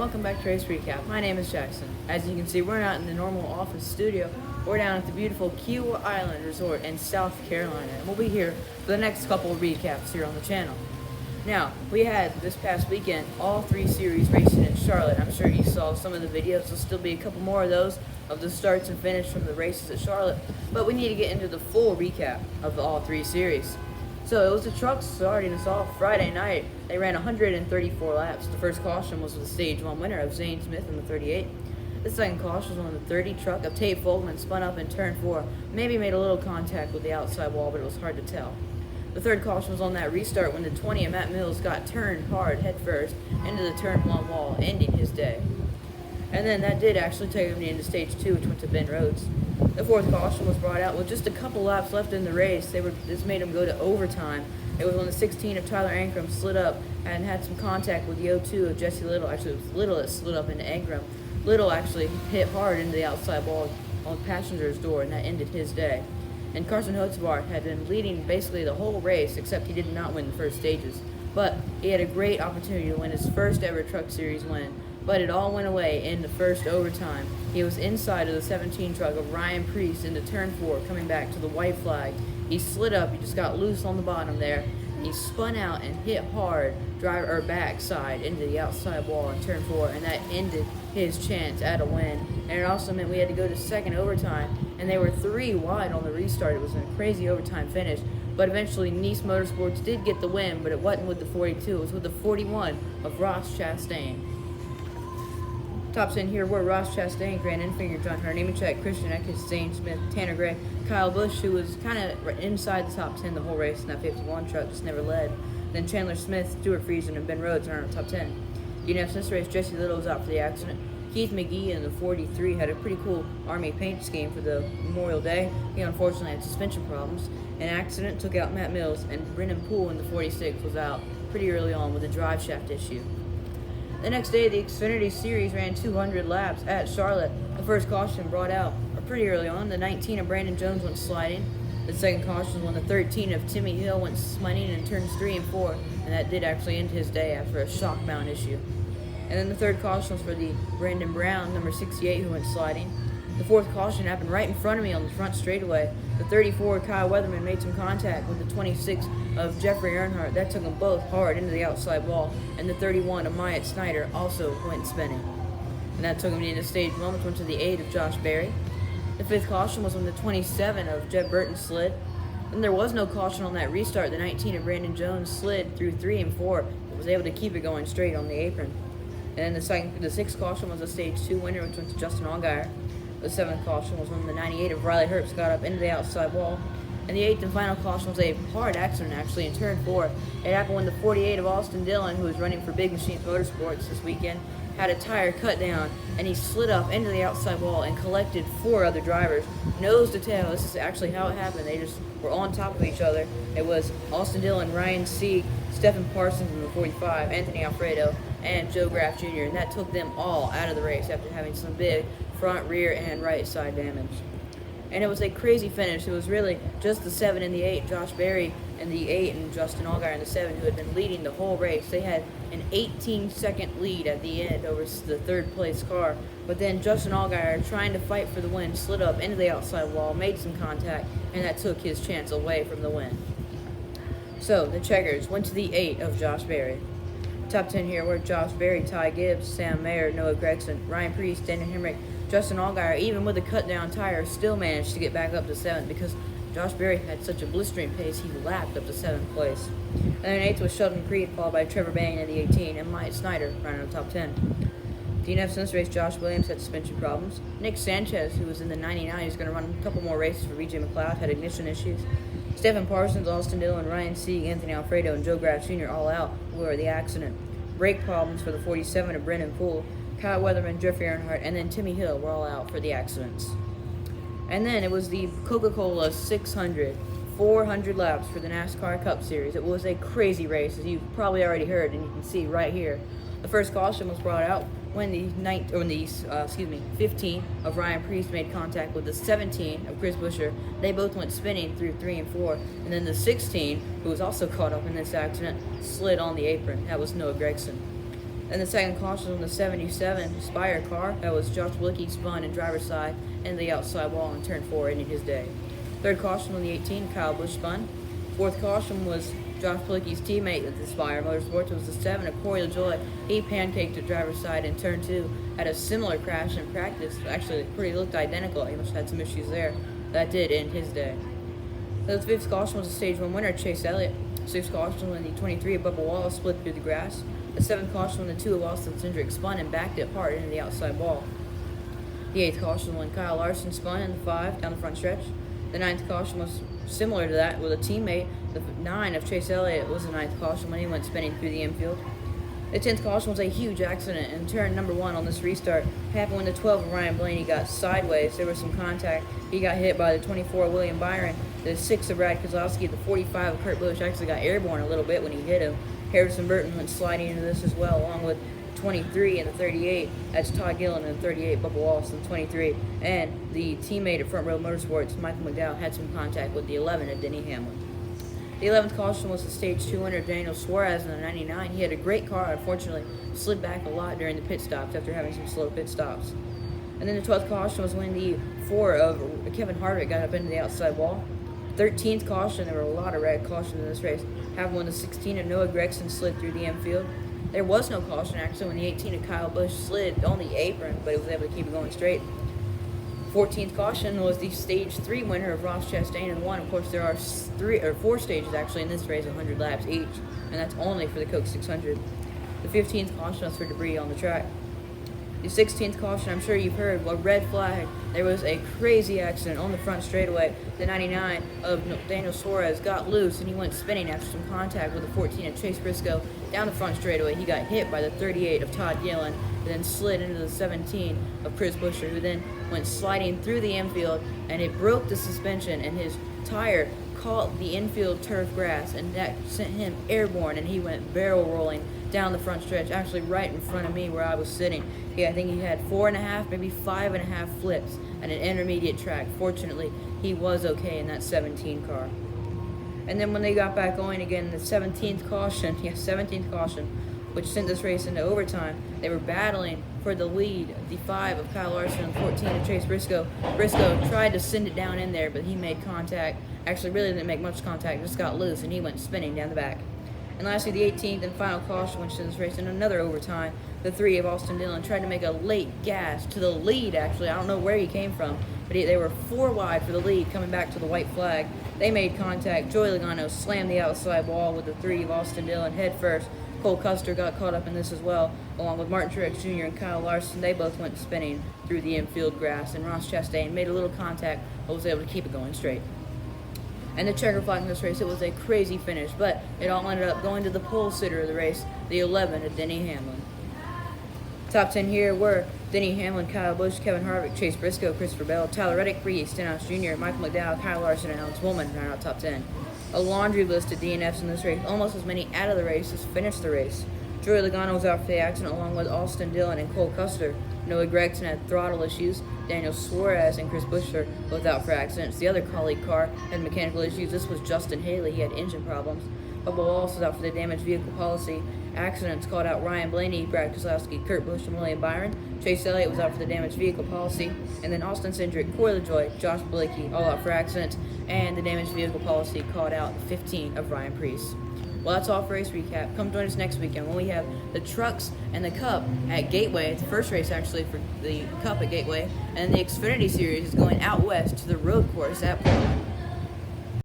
welcome back to Race Recap. My name is Jackson. As you can see, we're not in the normal office studio. We're down at the beautiful Key Island Resort in South Carolina, and we'll be here for the next couple of recaps here on the channel. Now, we had this past weekend all three series racing in Charlotte. I'm sure you saw some of the videos. There'll still be a couple more of those of the starts and finish from the races at Charlotte, but we need to get into the full recap of all three series. So it was the trucks starting us off Friday night. They ran 134 laps. The first caution was the Stage 1 winner of Zane Smith in the 38. The second caution was on the 30 truck of Tate Fogelman, spun up in turn 4. Maybe made a little contact with the outside wall, but it was hard to tell. The third caution was on that restart when the 20 of Matt Mills got turned hard headfirst into the turn 1 wall, ending his day. And then that did actually take him into Stage 2, which went to Ben Rhodes. The fourth caution was brought out with just a couple laps left in the race. This made him go to overtime. It was when the 16 of Tyler Ankrum slid up and had some contact with the 02 of Jesse Little. Actually, it was Little that slid up into Ankrum. Little actually hit hard into the outside wall on the passenger's door, and that ended his day. And Carson Hocevar had been leading basically the whole race, except he did not win the first stages. But he had a great opportunity to win his first ever Truck Series win. But it all went away in the first overtime. He was inside of the 17 truck of Ryan Preece into turn 4, coming back to the white flag. He slid up, he just got loose on the bottom there. He spun out and hit hard backside into the outside wall in turn 4, and that ended his chance at a win. And it also meant we had to go to second overtime, and they were 3 wide on the restart. It was a crazy overtime finish. But eventually Nice Motorsports did get the win, but it wasn't with the 42, it was with the 41 of Ross Chastain. Tops in here were Ross Chastain, Grant Enfinger, John Hurt, Nemechek, Christian Eckes, Zane Smith, Tanner Gray, Kyle Busch, who was kind of inside the top 10 the whole race in that 51 truck, just never led. Then Chandler Smith, Stuart Friesen, and Ben Rhodes are in the top 10. DNF's this race, Jesse Little was out for the accident. Keith McGee in the 43 had a pretty cool Army paint scheme for the Memorial Day. He unfortunately had suspension problems. An accident took out Matt Mills, and Brendan Poole in the 46 was out pretty early on with a drive shaft issue. The next day, the Xfinity Series ran 200 laps at Charlotte. The first caution brought out pretty early on. The 19 of Brandon Jones went sliding. The second caution was when the 13 of Timmy Hill went sliding in turns 3 and 4, and that did actually end his day after a shock mount issue. And then the third caution was for the Brandon Brown, number 68, who went sliding. The fourth caution happened right in front of me on the front straightaway. The 34 Kyle Weatherman made some contact with the 26 of Jeffrey Earnhardt. That took them both hard into the outside wall. And the 31 of Myatt Snyder also went spinning. And that took him into Stage 1, which went to the 8 of Josh Berry. The fifth caution was when the 27 of Jeb Burton slid. And there was no caution on that restart. The 19 of Brandon Jones slid through 3 and 4, but was able to keep it going straight on the apron. And then the sixth caution was a Stage 2 winner, which went to Justin Allgaier. The seventh caution was when the 98 of Riley Herbst got up into the outside wall. And the eighth and final caution was a hard accident, actually, in turn 4. It happened when the 48 of Austin Dillon, who was running for Big Machines Motorsports this weekend, had a tire cut down, and he slid up into the outside wall and collected 4 other drivers, nose to tail. This is actually how it happened. They just were on top of each other. It was Austin Dillon, Ryan Sieg, Stephen Parsons in the 45, Anthony Alfredo, and Joe Graff Jr., and that took them all out of the race after having some big front, rear, and right side damage. And it was a crazy finish. It was really just the 7 and the 8, Josh Berry and the 8 and Justin Allgaier in the 7, who had been leading the whole race. They had an 18-second lead at the end over the third place car. But then Justin Allgaier, trying to fight for the win, slid up into the outside wall, made some contact, and that took his chance away from the win. So the checkers went to the 8 of Josh Berry. Top 10 here were Josh Berry, Ty Gibbs, Sam Mayer, Noah Gregson, Ryan Preece, Daniel Hemrick, Justin Allgaier, even with a cut-down tire, still managed to get back up to 7th because Josh Berry had such a blistering pace, he lapped up to 7th place. And then 8th was Sheldon Creed, followed by Trevor Bain in the 18, and Myatt Snyder running in the top 10. DNF's in this race, Josh Williams had suspension problems. Nick Sanchez, who was in the 99, who's going to run a couple more races for VJ McLeod, had ignition issues. Stephen Parsons, Austin Dillon, Ryan Sieg, Anthony Alfredo, and Joe Graff Jr. all out were the accident. Brake problems for the 47 of Brendan Poole, Kyle Weatherman, Jeffrey Earnhardt, and then Timmy Hill were all out for the accidents. And then it was the Coca-Cola 600, 400 laps for the NASCAR Cup Series. It was a crazy race, as you've probably already heard, and you can see right here. The first caution was brought out when the 15 of Ryan Preece made contact with the 17 of Chris Buescher. They both went spinning through 3 and 4. And then the 16, who was also caught up in this accident, slid on the apron. That was Noah Gregson. And the second caution was on the 77 Spire car. That was Josh Blicky spun in driver's side into the outside wall and turn 4, ending his day. Third caution on the 18, Kyle Busch spun. Fourth caution was Josh Blicky's teammate at the Spire Motorsports. It was the 7 Corey LaJoy. He pancaked to driver's side in turn 2. Had a similar crash in practice. Actually, pretty looked identical. He must have had some issues there. That did end his day. The fifth caution was the stage 1 winner, Chase Elliott. Sixth caution when the 23 of Bubba Wallace split through the grass. The seventh caution when the 2 of Austin Cindric spun and backed it hard into the outside wall. The eighth caution when Kyle Larson spun in the 5 down the front stretch. The ninth caution was similar to that with a teammate. The 9 of Chase Elliott was the ninth caution when he went spinning through the infield. The 10th caution was a huge accident in turn number 1 on this restart. It happened when the 12 of Ryan Blaney got sideways. There was some contact. He got hit by the 24 of William Byron. The 6 of Brad Kozlowski, the 45 of Kurt Busch actually got airborne a little bit when he hit him. Harrison Burton went sliding into this as well, along with 23 and the 38. That's Todd Gillen and the 38, Bubba Wallace and the 23. And the teammate at Front Row Motorsports, Michael McDowell, had some contact with the 11 of Denny Hamlin. The 11th caution was the stage 2 winner, Daniel Suarez in the 99. He had a great car, unfortunately slid back a lot during the pit stops after having some slow pit stops. And then the 12th caution was when the 4 of Kevin Harvick got up into the outside wall. 13th caution, there were a lot of red cautions in this race. Happened when the 16 of Noah Gragson slid through the infield. There was no caution actually when the 18 of Kyle Busch slid on the apron, but he was able to keep it going straight. 14th caution was the stage 3 winner of Ross Chastain and 1. Of course, there are 4 stages actually in this race, 100 laps each, and that's only for the Coke 600. The 15th caution was for debris on the track. The 16th caution, I'm sure you've heard, a red flag. There was a crazy accident on the front straightaway. The 99 of Daniel Suarez got loose and he went spinning after some contact with the 14 of Chase Briscoe down the front straightaway. He got hit by the 38 of Todd Gillen, then slid into the 17 of Chris Buescher, who then went sliding through the infield, and it broke the suspension, and his tire caught the infield turf grass, and that sent him airborne, and he went barrel rolling down the front stretch, actually right in front of me where I was sitting. I think he had 4.5, maybe 5.5 flips at an intermediate track. Fortunately, he was okay in that 17 car. And then when they got back going again, the 17th caution, which sent this race into overtime, they were battling for the lead. The 5 of Kyle Larson and 14 of Chase Briscoe. Briscoe tried to send it down in there, but he made contact. Actually, really didn't make much contact, just got loose, and he went spinning down the back. And lastly, the 18th and final caution, which sent this race in another overtime. The 3 of Austin Dillon tried to make a late gas to the lead, actually. I don't know where he came from, but they were 4 wide for the lead coming back to the white flag. They made contact. Joey Logano slammed the outside wall with the 3 of Austin Dillon head first. Cole Custer got caught up in this as well, along with Martin Truex Jr. and Kyle Larson. They both went spinning through the infield grass, and Ross Chastain made a little contact but was able to keep it going straight. And the checker flag in this race, it was a crazy finish, but it all ended up going to the pole sitter of the race, the 11 of Denny Hamlin. Top 10 here were Denny Hamlin, Kyle Busch, Kevin Harvick, Chase Briscoe, Christopher Bell, Tyler Reddick, Reese Stenhouse Jr., Michael McDowell, Kyle Larson, and Alex Woolman round out top 10. A laundry list of DNFs in this race, almost as many out of the race as finished the race. Joey Logano was out for the accident along with Austin Dillon and Cole Custer. Noah Gragson had throttle issues. Daniel Suarez and Chris Buescher both out for accidents. The other colleague car had mechanical issues. This was Justin Haley. He had engine problems. Bubba Wallace was out for the damaged vehicle policy. Accidents called out Ryan Blaney, Brad Keselowski, Kurt Busch, and William Byron. Chase Elliott was out for the damaged vehicle policy. And then Austin Cindric, Corey LaJoy, Josh Blicky, all out for accidents. And the damaged vehicle policy called out 15 of Ryan Preece. Well, that's all for race recap. Come join us next weekend when we have the Trucks and the Cup at Gateway. It's the first race, actually, for the Cup at Gateway. And the Xfinity Series is going out west to the road course at Portland.